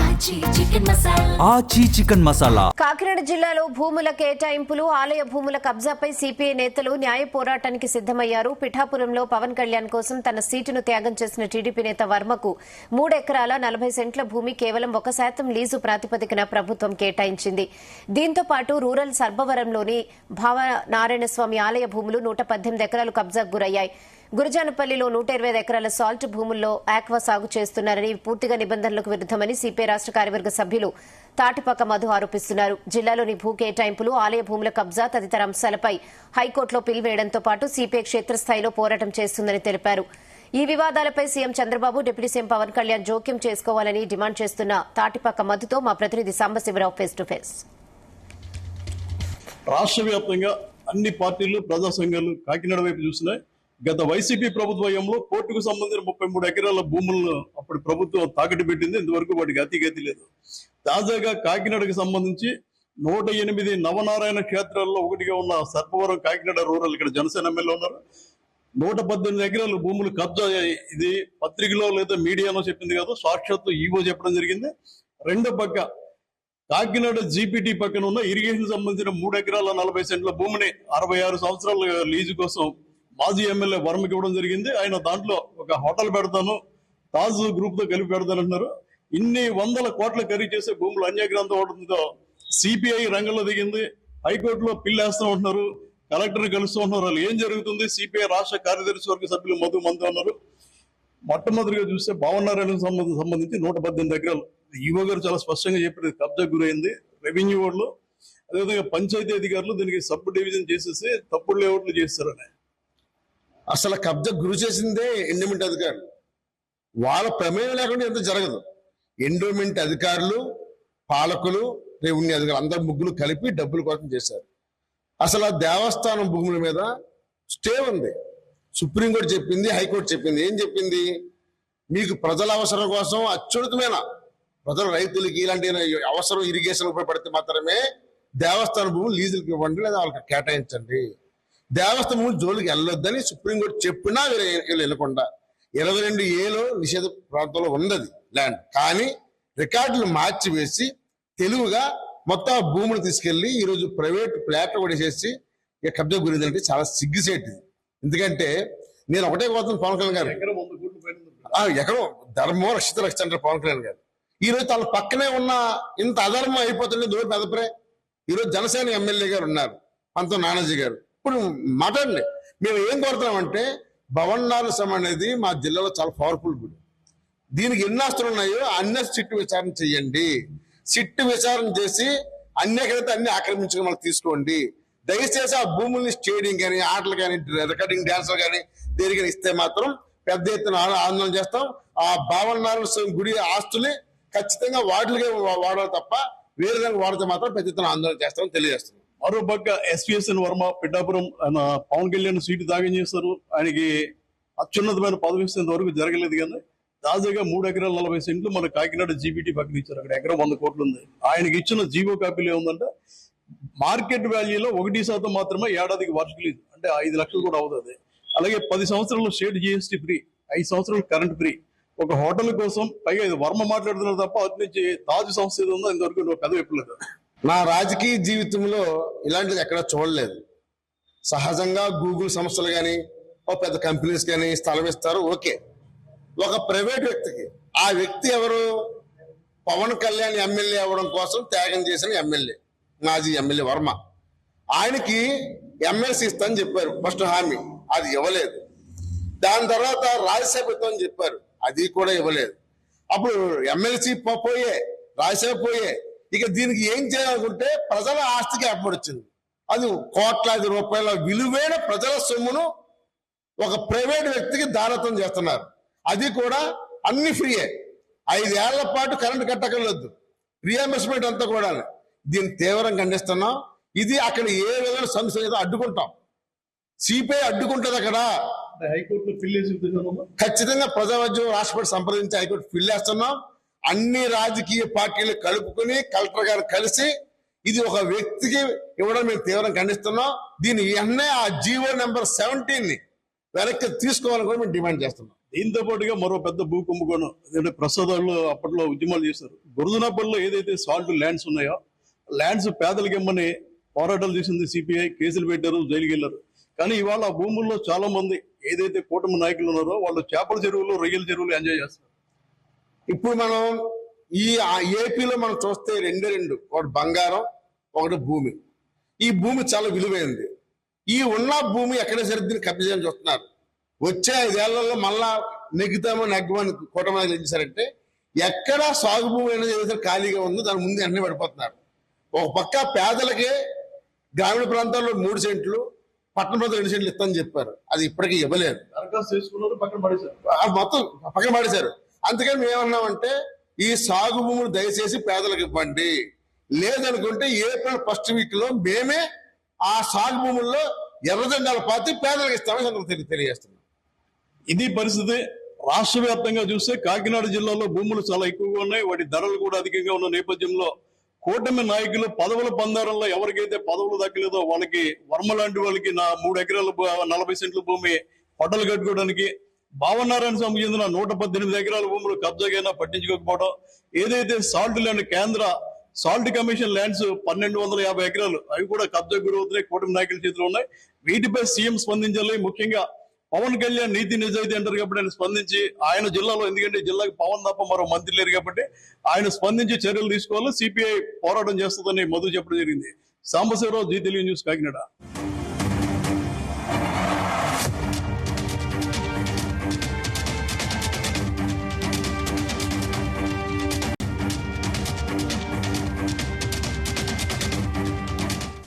ఆచి చికెన్ మసాలా. కాకినాడ జిల్లాలో భూముల కేటాయింపులు, ఆలయ భూముల కబ్జాపై సిపిఐ నేతలు న్యాయ పోరాటానికి సిద్దమయ్యారు. పిఠాపురంలో పవన్ కళ్యాణ్ కోసం తన సీటును త్యాగం చేసిన టీడీపీ నేత వర్మకు 3 ఎకరాల 40 సెంట్ల భూమి కేవలం 1% లీజు ప్రాతిపదికన ప్రభుత్వం కేటాయించింది. దీంతో పాటు రూరల్ సర్బవరంలోని భావనారాయణస్వామి ఆలయ భూములు 118 ఎకరాలు కబ్జాకు గురయ్యాయి. గురజానపల్లిలో 125 ఎకరాల సాల్ట్ భూముల్లో ఆక్వా సాగు చేస్తున్నారని, పూర్తిగా నిబంధనలకు విరుద్దమని సిపిఐ రాష్ట్ర కార్యవర్గ సభ్యులు తాటిపాక మధు ఆరోపిస్తున్నారు. జిల్లాలోని భూ కేటాయింపులు, ఆలయ భూముల కబ్జా తదితర అంశాలపై హైకోర్టులో పిల్ వేయడంతో పాటు సిపిఐ క్షేత్రస్థాయిలో పోరాటం చేస్తుందని తెలిపారు. ఈ వివాదాలపై CM Chandrababu, deputy CM Pawan Kalyan జోక్యం చేసుకోవాలని డిమాండ్ చేస్తున్న తాటిపాక మధుతో మా ప్రతినిధి సాంబశివరావు ఫేస్ టు ఫేస్. రాష్ట్ర వ్యాప్తంగా అన్ని పార్టీలు, ప్రజా సంఘాలు కాకినాడ వైపు చూస్తున్నాయి. గత వైసీపీ ప్రభుత్వంలో కోర్టుకు సంబంధించిన 33 ఎకరాల భూములను అప్పుడు ప్రభుత్వం తాకట్టు పెట్టింది. ఇంతవరకు వాటికి అతిగతి లేదు. తాజాగా కాకినాడకు సంబంధించి 108 నవనారాయణ క్షేత్రాల్లో ఒకటిగా ఉన్న సర్పవరం కాకినాడ రూరల్, ఇక్కడ జనసేన ఎమ్మెల్యే ఉన్నారు, 118 ఎకరాల భూములు కబ్జా. ఇది పత్రికలో లేదా మీడియాలో చెప్పింది కాదు, సాక్షాత్తు ఈవో చెప్పడం జరిగింది. రెండో పక్క కాకినాడ జీపీటీ పక్కన ఉన్న ఇరిగేషన్ సంబంధించిన 3 ఎకరాల 40 సెంట్ల భూమిని 66 సంవత్సరాల లీజు కోసం మాజీ ఎమ్మెల్యే వర్మకి ఇవ్వడం జరిగింది. ఆయన దాంట్లో ఒక హోటల్ పెడతాను, తాజ్ గ్రూప్ తో కలిపి పెడతానంటున్నారు. ఇన్ని 100 కోట్ల ఖరీదు చేసే భూములు అన్యాగ్రాంతం అవడంతో సిపిఐ రంగంలో దిగింది. హైకోర్టులో పిల్ వేస్తూ ఉంటున్నారు, కలెక్టర్ని కలుస్తూ ఉంటున్నారు. వాళ్ళు ఏం జరుగుతుంది? సిపిఐ రాష్ట్ర కార్యదర్శి వర్గ సభ్యులు మధు మంది ఉన్నారు. మొట్టమొదటిగా చూస్తే భావనారాయణకు సంబంధించి 118 ఎకరాలు ఈవో గారు చాలా స్పష్టంగా చెప్పారు, కబ్జా గురైంది. రెవెన్యూ వాళ్ళు, అదేవిధంగా పంచాయతీ అధికారులు దీనికి సబ్ డివిజన్ చేసేసి తప్పుడు లేఅవుట్లు చేస్తారని. అసలు కబ్జా గురి చేసిందే ఎండోమెంట్ అధికారులు. వాళ్ళ ప్రమేయం లేకుండా ఎంత జరగదు. ఎండోమెంట్ అధికారులు, పాలకులు, రెవెన్యూ అధికారులు అందరు ముగ్గురు కలిపి డబ్బుల కోసం చేశారు. అసలు ఆ దేవస్థానం భూముల మీద స్టే ఉంది. సుప్రీంకోర్టు చెప్పింది, హైకోర్టు చెప్పింది. ఏం చెప్పింది? మీకు ప్రజల అవసరం కోసం అత్యున్నతమైన ప్రజల రైతులకి ఇలాంటి అవసరం ఇరిగేషన్ ఉపయోగపడితే మాత్రమే దేవస్థాన భూములు లీజులకు ఇవ్వండి, లేదా వాళ్ళకి కేటాయించండి. దేవస్థానం జోలికి వెళ్ళొద్దని సుప్రీంకోర్టు చెప్పినా వీళ్ళు వెళ్ళకుండా 22A నిషేధ ప్రాంతంలో ఉన్నది ల్యాండ్. కానీ రికార్డులు మార్చి వేసి తెలుగుగా మొత్తం ఆ భూములు తీసుకెళ్లి ఈరోజు ప్రైవేట్ ఫ్లాట్లు కూడా చేసి ఇక కబ్జా గురిందంటే చాలా సిగ్గుసేటిది. ఎందుకంటే నేను ఒకటే కోరుతున్నాను పవన్ కళ్యాణ్ గారు, ఎక్కడో ధర్మం రక్షిత రక్ష అంటారు పవన్ కళ్యాణ్ గారు. ఈ రోజు తన పక్కనే ఉన్న ఇంత అధర్మం అయిపోతుంది దూరం పెదపరే. ఈరోజు జనసేన ఎమ్మెల్యే గారు ఉన్నారు, పంతం నానాజీ గారు. ఇప్పుడు మాట్లాడండి. మేము ఏం కోరుతున్నామంటే, భవనారసం అనేది మా జిల్లాలో చాలా పవర్ఫుల్ గుడి. దీనికి ఎన్ని ఆస్తులు ఉన్నాయో అన్ని సిట్టు విచారణ చేయండి. సిట్టు విచారణ చేసి అన్నికైతే అన్ని ఆక్రమించుకుని మనకు తీసుకోండి. దయచేసి ఆ భూముల్ని స్టేడియం కానీ, ఆటలు కానీ, రికార్డింగ్ డాన్సులు కానీ దేనికైనా ఇస్తే మాత్రం పెద్ద ఎత్తున ఆందోళన చేస్తాం. ఆ భావనారసం గుడి ఆస్తుల్ని ఖచ్చితంగా వాటికే వాడాలి తప్ప వేరే దానికి వాడితే మాత్రం పెద్ద ఎత్తున ఆందోళన చేస్తామని తెలియజేస్తున్నాం. మరో పక్క ఎస్పీఎస్ఎన్ వర్మ పిఠాపురం పవన్ కళ్యాణ్ సీటు దాగం చేస్తారు. ఆయనకి అత్యున్నతమైన పదవి ఇస్తే వరకు జరగలేదు. కానీ తాజాగా 3 ఎకరాల 40 సెంట్లు మన కాకినాడ జీబీటీ పక్కన ఇచ్చారు. అక్కడ ఎకరం 100 కోట్లు ఉంది. ఆయనకి ఇచ్చిన జీవో కాపీలో ఏముందంటే, మార్కెట్ వాల్యూలో 1% మాత్రమే ఏడాదికి వార్షిక లీజు, అంటే 5 లక్షలు కూడా అవుతుంది. అలాగే 10 సంవత్సరాలు స్టేట్ జీఎస్టీ ఫ్రీ, 5 సంవత్సరాలు కరెంట్ ఫ్రీ. ఒక హోటల్ కోసం పైగా ఇది వర్మ మాట్లాడుతున్నారు తప్ప అటు నుంచి తాజు సంస్థ ఏదో ఉందో ఇంతవరకు పెద్ద ఎప్పలేదు. నా రాజకీయ జీవితంలో ఇలాంటిది ఎక్కడ చూడలేదు. సహజంగా గూగుల్ సంస్థలు కానీ, ఓ పెద్ద కంపెనీస్ కానీ స్థలం ఇస్తారు, ఓకే. ఒక ప్రైవేట్ వ్యక్తికి, ఆ వ్యక్తి ఎవరు? పవన్ కళ్యాణ్ ఎమ్మెల్యే అవ్వడం కోసం త్యాగం చేసిన ఎమ్మెల్యే, మాజీ ఎమ్మెల్యే వర్మ. ఆయనకి ఎమ్మెల్సీ ఇస్తానని చెప్పారు ఫస్ట్ హామీ, అది ఇవ్వలేదు. దాని తర్వాత రాజ్యసభ ఇస్తామని చెప్పారు, అది కూడా ఇవ్వలేదు. అప్పుడు ఎమ్మెల్సీ పోయే, రాజ్యసభ పోయే. ఇక దీనికి ఏం చేయాలనుకుంటే ప్రజల ఆస్తికి ఏర్పడొచ్చింది. అది కోట్లాది రూపాయల విలువైన ప్రజల సొమ్మును ఒక ప్రైవేట్ వ్యక్తికి దారత్వం చేస్తున్నారు. అది కూడా అన్ని ఫ్రీయే. 5 ఏళ్ల పాటు కరెంట్ కట్టకలేదు, రీఎంబర్స్మెంట్ అంతా కూడా. దీన్ని తీవ్రంగా ఖండిస్తున్నాం. ఇది అక్కడ ఏ విధంగా సమస్య అడ్డుకుంటాం. సిపిఐ అడ్డుకుంటుంది. అక్కడ హైకోర్టులో పిల్ ఖచ్చితంగా ప్రజావాజ్యం రాష్ట్రపతి సంప్రదించి హైకోర్టు పిల్ వేస్తున్నాం. అన్ని రాజకీయ పార్టీలు కలుపుకుని కలెక్టర్ గారు కలిసి ఇది ఒక వ్యక్తికి ఇవ్వడం మేము తీవ్రంగా ఖండిస్తున్నాం. దీని వెంటనే ఆ జీవో నెంబర్ 17ని వెనక్కి తీసుకోవాలని కూడా మేము డిమాండ్ చేస్తున్నాం. దీంతో పాటుగా మరో పెద్ద భూ కుంభకోణం ఎందుకంటే ప్రసాదాలు అప్పట్లో ఉద్యమాలు చేశారు. గురజనాపల్లిలో ఏదైతే సాల్ట్ ల్యాండ్స్ ఉన్నాయో ల్యాండ్స్ పేదలకు ఇమ్మని పోరాటాలు చేసింది సిపిఐ, కేసులు పెట్టారు, జైలుకి వెళ్ళారు. కానీ ఇవాళ ఆ భూముల్లో చాలా మంది ఏదైతే కూటమి నాయకులు ఉన్నారో వాళ్ళు చేపల చెరువులు, రొయ్యల చెరువులు ఎంజాయ్ చేస్తారు. ఇప్పుడు మనం ఈ ఏపీలో మనం చూస్తే రెండు, ఒకటి బంగారం, ఒకటి భూమి. ఈ భూమి చాలా విలువైంది. ఈ ఉన్న భూమి ఎక్కడ సరిద్దిని కబ్జా చేయాలని చూస్తున్నారు. వచ్చే 5 ఏళ్లలో మళ్ళా నెగ్గమని కూటమి ఏం చేశారంటే ఎక్కడ సాగు భూమి అనేది ఏదైతే ఖాళీగా ఉందో దాని ముందు అన్ని పడిపోతున్నారు. ఒక పక్క పేదలకే గ్రామీణ ప్రాంతాల్లో 3 సెంట్లు, పట్టణ ప్రాంతాలు 2 సెంట్లు ఇస్తామని చెప్పారు. అది ఇప్పటికీ ఇవ్వలేదు. దరఖాస్తు చేసుకున్నారు, పక్కన పడేశారు. మొత్తం పక్కన పడేశారు. అందుకని మేము ఏమన్నామంటే ఈ సాగు భూములు దయచేసి పేదలకు ఇవ్వండి, లేదనుకుంటే ఏప్రిల్ 1st వీక్ లో మేమే ఆ సాగు భూముల్లో ఎర్రజెండాలు పాతి పేదలకు ఇస్తామని తెలియజేస్తున్నాం. ఇది పరిస్థితి. రాష్ట్ర వ్యాప్తంగా చూస్తే కాకినాడ జిల్లాలో భూములు చాలా ఎక్కువగా ఉన్నాయి, వాటి ధరలు కూడా అధికంగా ఉన్న నేపథ్యంలో కూటమి నాయకులు పదవుల పందారంలో ఎవరికైతే పదవులు దక్కలేదో వాళ్ళకి, వర్మ లాంటి వాళ్ళకి 3 ఎకరాల 40 సెంట్ల భూమి పట్టలు కట్టుకోవడానికి, భావనారాయణ స్వామికి చెందిన 118 ఎకరాల భూములు కబ్జాకైనా పట్టించుకోకపోవడం, ఏదైతే సాల్ట్ ల్యాండ్ కేంద్ర సాల్ట్ కమిషన్ ల్యాండ్స్ 1250 ఎకరాలు అవి కూడా కబ్జా గురవుతున్నాయి, కూటమి నాయకుల చేతిలో ఉన్నాయి. వీటిపై సీఎం స్పందించాలి. ముఖ్యంగా పవన్ కళ్యాణ్ నీతి నిజాయితీ అంటారు కాబట్టి ఆయన స్పందించి ఆయన జిల్లాలో, ఎందుకంటే జిల్లాకి పవన్ తప్ప మరో మంత్రి లేరు కాబట్టి ఆయన స్పందించి చర్యలు తీసుకోవాలి. సిపిఐ పోరాటం చేస్తుందని మధు చెప్పడం జరిగింది. సాంబశివరావు, జీ తెలుగు న్యూస్, కాకినాడ.